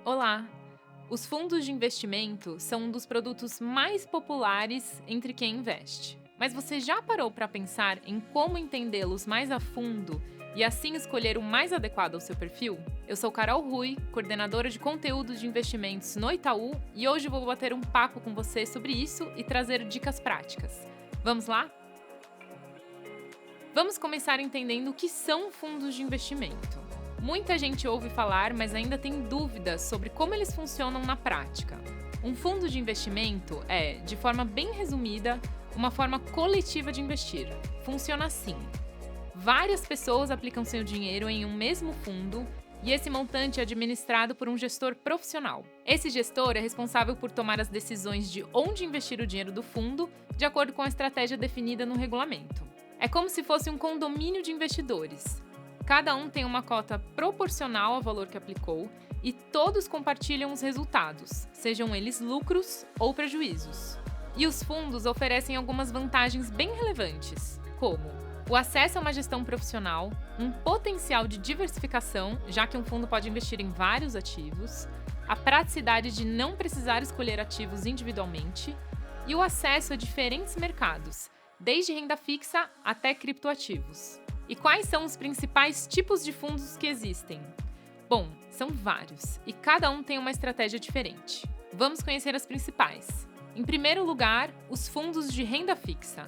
Olá! Os fundos de investimento são um dos produtos mais populares entre quem investe. Mas você já parou para pensar em como entendê-los mais a fundo e assim escolher o mais adequado ao seu perfil? Eu sou Carol Rui, coordenadora de conteúdo de investimentos no Itaú, e hoje vou bater um papo com você sobre isso e trazer dicas práticas. Vamos lá? Vamos começar entendendo o que são fundos de investimento. Muita gente ouve falar, mas ainda tem dúvidas sobre como eles funcionam na prática. Um fundo de investimento é, de forma bem resumida, uma forma coletiva de investir. Funciona assim: várias pessoas aplicam seu dinheiro em um mesmo fundo e esse montante é administrado por um gestor profissional. Esse gestor é responsável por tomar as decisões de onde investir o dinheiro do fundo, de acordo com a estratégia definida no regulamento. É como se fosse um condomínio de investidores. Cada um tem uma cota proporcional ao valor que aplicou e todos compartilham os resultados, sejam eles lucros ou prejuízos. E os fundos oferecem algumas vantagens bem relevantes, como o acesso a uma gestão profissional, um potencial de diversificação, já que um fundo pode investir em vários ativos, a praticidade de não precisar escolher ativos individualmente e o acesso a diferentes mercados, desde renda fixa até criptoativos. E quais são os principais tipos de fundos que existem? Bom, são vários, e cada um tem uma estratégia diferente. Vamos conhecer as principais. Em primeiro lugar, os fundos de renda fixa.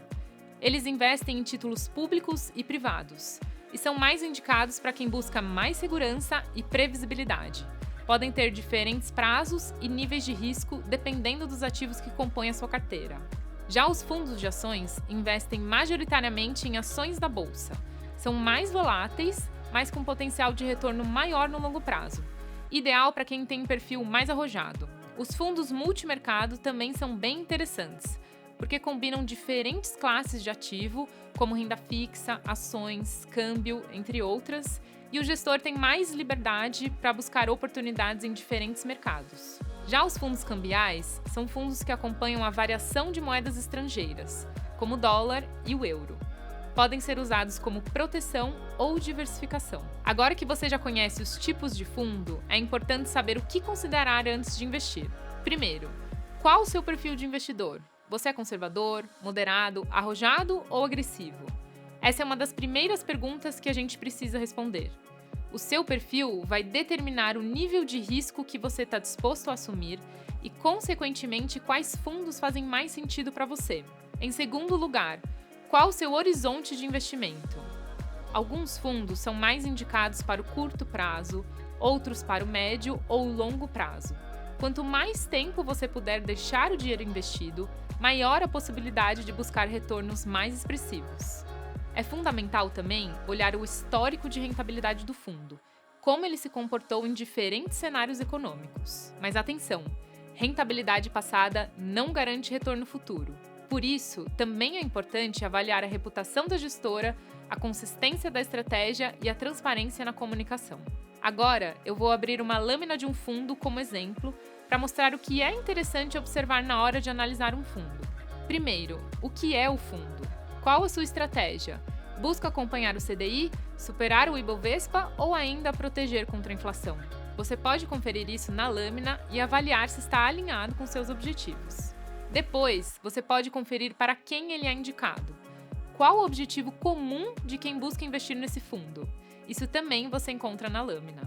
Eles investem em títulos públicos e privados, e são mais indicados para quem busca mais segurança e previsibilidade. Podem ter diferentes prazos e níveis de risco dependendo dos ativos que compõem a sua carteira. Já os fundos de ações investem majoritariamente em ações da bolsa. São mais voláteis, mas com potencial de retorno maior no longo prazo. Ideal para quem tem um perfil mais arrojado. Os fundos multimercado também são bem interessantes, porque combinam diferentes classes de ativo, como renda fixa, ações, câmbio, entre outras, e o gestor tem mais liberdade para buscar oportunidades em diferentes mercados. Já os fundos cambiais são fundos que acompanham a variação de moedas estrangeiras, como o dólar e o euro. Podem ser usados como proteção ou diversificação. Agora que você já conhece os tipos de fundo, é importante saber o que considerar antes de investir. Primeiro, qual o seu perfil de investidor? Você é conservador, moderado, arrojado ou agressivo? Essa é uma das primeiras perguntas que a gente precisa responder. O seu perfil vai determinar o nível de risco que você está disposto a assumir e, consequentemente, quais fundos fazem mais sentido para você. Em segundo lugar, qual o seu horizonte de investimento? Alguns fundos são mais indicados para o curto prazo, outros para o médio ou longo prazo. Quanto mais tempo você puder deixar o dinheiro investido, maior a possibilidade de buscar retornos mais expressivos. É fundamental também olhar o histórico de rentabilidade do fundo, como ele se comportou em diferentes cenários econômicos. Mas atenção, rentabilidade passada não garante retorno futuro. Por isso, também é importante avaliar a reputação da gestora, a consistência da estratégia e a transparência na comunicação. Agora, eu vou abrir uma lâmina de um fundo como exemplo para mostrar o que é interessante observar na hora de analisar um fundo. Primeiro, o que é o fundo? Qual a sua estratégia? Busca acompanhar o CDI, superar o Ibovespa ou ainda proteger contra a inflação? Você pode conferir isso na lâmina e avaliar se está alinhado com seus objetivos. Depois, você pode conferir para quem ele é indicado. Qual o objetivo comum de quem busca investir nesse fundo? Isso também você encontra na lâmina.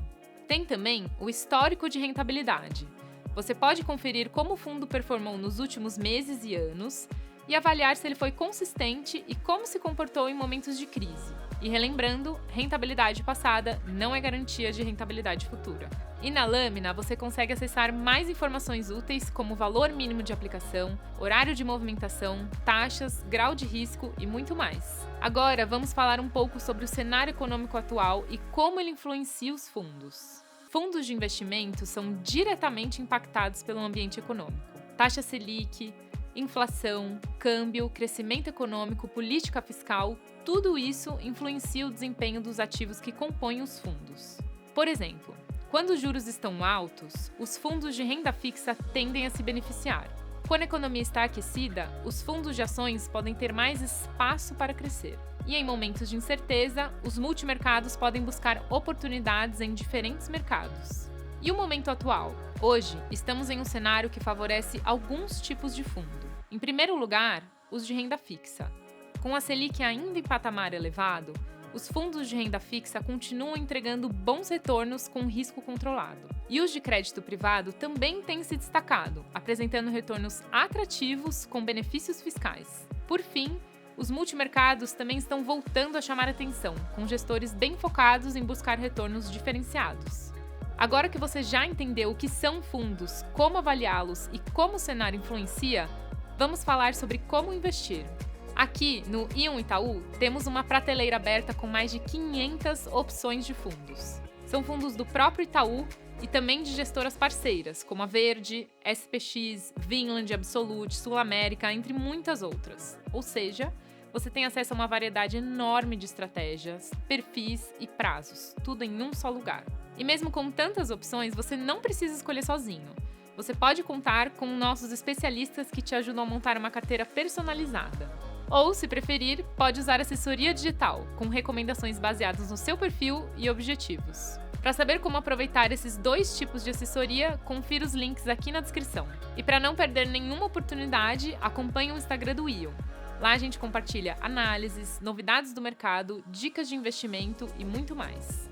Tem também o histórico de rentabilidade. Você pode conferir como o fundo performou nos últimos meses e anos e avaliar se ele foi consistente e como se comportou em momentos de crise. E relembrando, rentabilidade passada não é garantia de rentabilidade futura. E na lâmina você consegue acessar mais informações úteis como valor mínimo de aplicação, horário de movimentação, taxas, grau de risco e muito mais. Agora vamos falar um pouco sobre o cenário econômico atual e como ele influencia os fundos. Fundos de investimento são diretamente impactados pelo ambiente econômico. Taxa Selic, inflação, câmbio, crescimento econômico, política fiscal, tudo isso influencia o desempenho dos ativos que compõem os fundos. Por exemplo, quando os juros estão altos, os fundos de renda fixa tendem a se beneficiar. Quando a economia está aquecida, os fundos de ações podem ter mais espaço para crescer. E em momentos de incerteza, os multimercados podem buscar oportunidades em diferentes mercados. E o momento atual? Hoje, estamos em um cenário que favorece alguns tipos de fundo. Em primeiro lugar, os de renda fixa. Com a Selic ainda em patamar elevado, os fundos de renda fixa continuam entregando bons retornos com risco controlado. E os de crédito privado também têm se destacado, apresentando retornos atrativos com benefícios fiscais. Por fim, os multimercados também estão voltando a chamar atenção, com gestores bem focados em buscar retornos diferenciados. Agora que você já entendeu o que são fundos, como avaliá-los e como o cenário influencia, vamos falar sobre como investir. Aqui, no Ion Itaú, temos uma prateleira aberta com mais de 500 opções de fundos. São fundos do próprio Itaú e também de gestoras parceiras, como a Verde, SPX, Vinland Absolute, Sul América, entre muitas outras. Ou seja, você tem acesso a uma variedade enorme de estratégias, perfis e prazos, tudo em um só lugar. E mesmo com tantas opções, você não precisa escolher sozinho. Você pode contar com nossos especialistas que te ajudam a montar uma carteira personalizada. Ou, se preferir, pode usar assessoria digital, com recomendações baseadas no seu perfil e objetivos. Para saber como aproveitar esses dois tipos de assessoria, confira os links aqui na descrição. E para não perder nenhuma oportunidade, acompanhe o Instagram do Ion. Lá a gente compartilha análises, novidades do mercado, dicas de investimento e muito mais.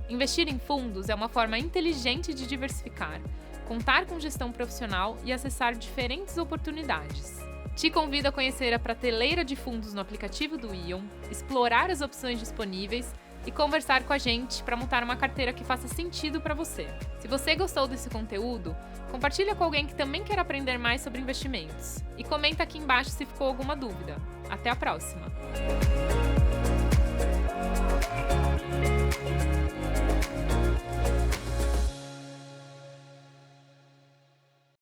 Investir em fundos é uma forma inteligente de diversificar, contar com gestão profissional e acessar diferentes oportunidades. Te convido a conhecer a prateleira de fundos no aplicativo do Ion, explorar as opções disponíveis e conversar com a gente para montar uma carteira que faça sentido para você. Se você gostou desse conteúdo, compartilha com alguém que também quer aprender mais sobre investimentos. E comenta aqui embaixo se ficou alguma dúvida. Até a próxima!